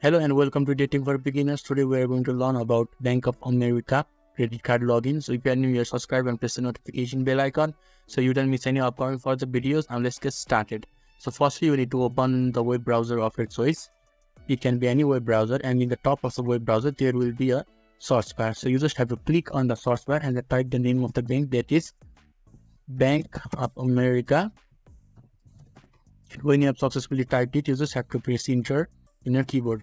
Hello and welcome to Dating for Beginners. Today we are going to learn about Bank of America credit card login. So if you are new here, subscribe and press the notification bell icon so you don't miss any upcoming further videos. Now let's get started. So firstly, you need to open the web browser of your choice. It can be any web browser, and in the top of the web browser there will be a search bar. So you just have to click on the search bar and type the name of the bank, that is Bank of America. When you have successfully typed it, you just have to press enter in your keyboard.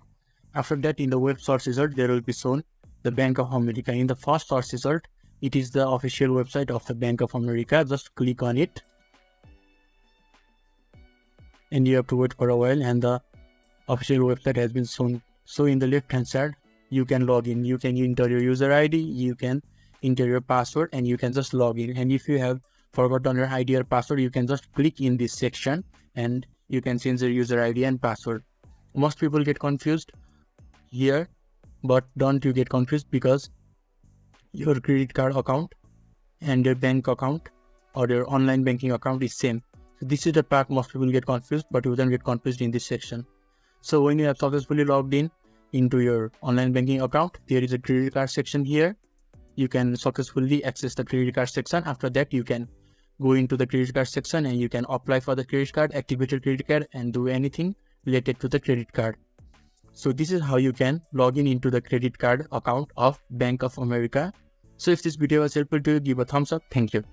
After that, in the web search result, there will be shown the Bank of America. In the first search result, it is the official website of the Bank of America. Just click on it. And you have to wait for a while, and the official website has been shown. So in the left hand side, you can log in. You can enter your user ID, you can enter your password, and you can just log in. And if you have forgotten your ID or password, you can just click in this section and you can change your user ID and password. Most people get confused here, but don't you get confused, because your credit card account and your bank account or your online banking account is same. So this is the part most people get confused, but you don't get confused in this section. So when you have successfully logged in into your online banking account, there is a credit card section here. You can successfully access the credit card section. After that, you can go into the credit card section and you can apply for the credit card, activate your credit card, and do anything related to the credit card. So this is how you can log in into the credit card account of Bank of America. So if this video was helpful to you, give a thumbs up. Thank you.